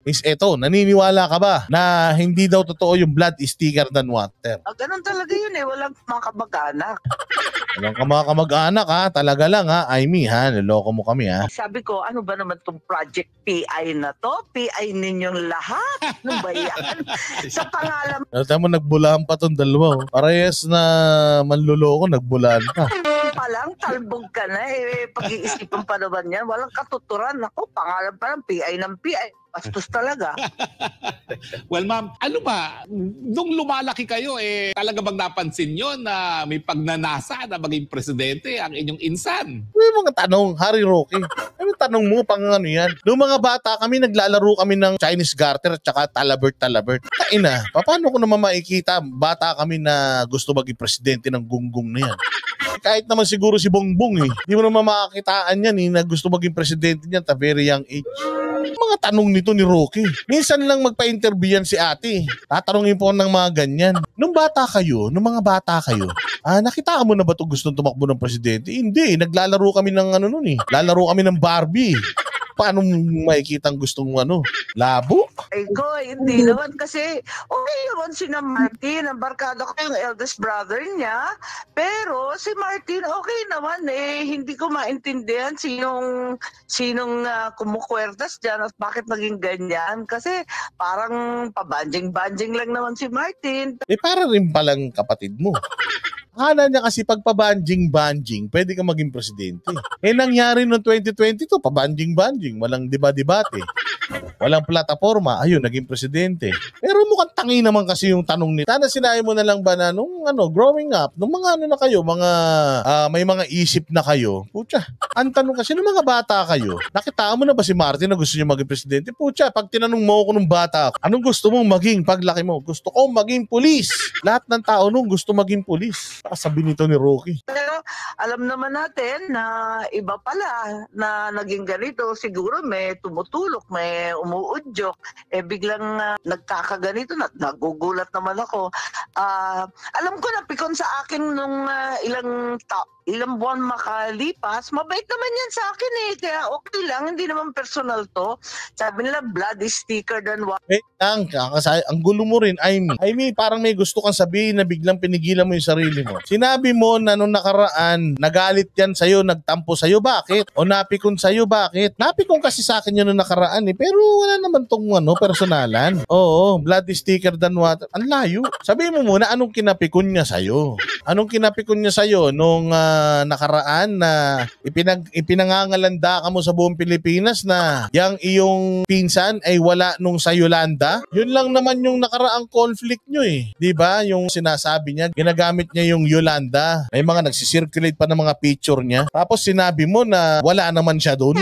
is eto, naniniwala ka ba na hindi daw totoo yung blood is thicker than water? Ganun talaga yun eh, walang mga kamag-anak. Walang kamag-anak ha, talaga lang ha, Aimee ha, niloko mo kami ha. Sabi ko, ano ba naman tong Project PI na to? PI ninyong lahat? Ano ba yan? Sa pangalan Tama, nagbulahan pa tong dalawa. Parehas na manluloko, nagbulahan pa. pa lang, talbog ka na eh. Pag-iisipan pa naman yan, walang katuturan. Ako, pangalan pa lang, PI ng PI. Bastos talaga. Well, ma'am, ano ba, nung lumalaki kayo, talaga bang napansin nyo na may pagnanasa na maging presidente ang inyong insan? May mga tanong, Harry Roque. Ano tanong mo pang ano yan? Noong mga bata kami, naglalaro kami ng Chinese garter at saka talabert. Kaina, paano ko naman makikita bata kami na gusto maging presidente ng gunggong na yan? Kahit naman siguro si Bongbong Hindi mo naman makakitaan yan na gusto maging presidente niyan at a very young age. Mga tanong nito ni Roque. Minsan lang magpa-interview yan si ate. Tatanungin po ng mga ganyan. Nung mga bata kayo, nakita mo na ba ito gustong tumakbo ng presidente? Hindi, naglalaro kami ng Lalaro kami ng Barbie. Paano makikita ang gustong labo? Hindi naman kasi okay naman si Martin, ang barkada ko yung eldest brother niya, pero si Martin okay naman hindi ko maintindihan sinong kumukwertas dyan at bakit naging ganyan kasi parang pabanjing-banjing lang naman si Martin. Para rin palang kapatid mo. Akala niya kasi pag pabanjing-banjing, pwede ka maging presidente. Nangyari noong 2022, pabanjing-banjing, walang debate. Walang plataforma, ayun, naging presidente. Pero mukhang tangi naman kasi yung tanong nito. Sana sinabi mo na lang ba na nung growing up, nung mga na kayo, may mga isip na kayo, putya, ang tanong kasi nung mga bata kayo, nakita mo na ba si Martin na gusto niya maging presidente? Putya, pag tinanong mo ako nung bata, anong gusto mong maging paglaki mo? Gusto ko maging pulis. Lahat ng tao nung gusto maging pulis. Sabi nito ni Roque. Pero alam naman natin na iba pala na naging ganito. Siguro may tumutulok, may umuudyok. Biglang nagkakaganito na nagugulat naman ako. Alam ko na pikon sa akin nung ilang buwan makalipas. Mabait naman yan sa akin Kaya okay lang. Hindi naman personal to. Sabi nila blood is thicker than water. Ang gulo mo rin, Aimee, parang may gusto kang sabihin na biglang pinigilan mo yung sarili mo. Sinabi mo na nung nakaraan, nagalit yan sa'yo, nagtampo sa'yo, bakit? O napikon sa'yo, bakit? Napikon kasi sa akin yun nung nakaraan pero wala naman tong personalan. Oo, blood is thicker than water. Ang layo. Sabihin mo muna, anong kinapikon niya sa'yo? Anong kinapikon niya sa'yo nung nakaraan na ipinangangalanda ka mo sa buong Pilipinas na yang iyong pinsan ay wala nung sa Yolanda? Yun lang naman yung nakaraang conflict nyo Diba? Yung sinasabi niya, ginagamit niya yung Yolanda. May mga nagsisirculate pa ng mga picture niya. Tapos sinabi mo na wala naman siya doon.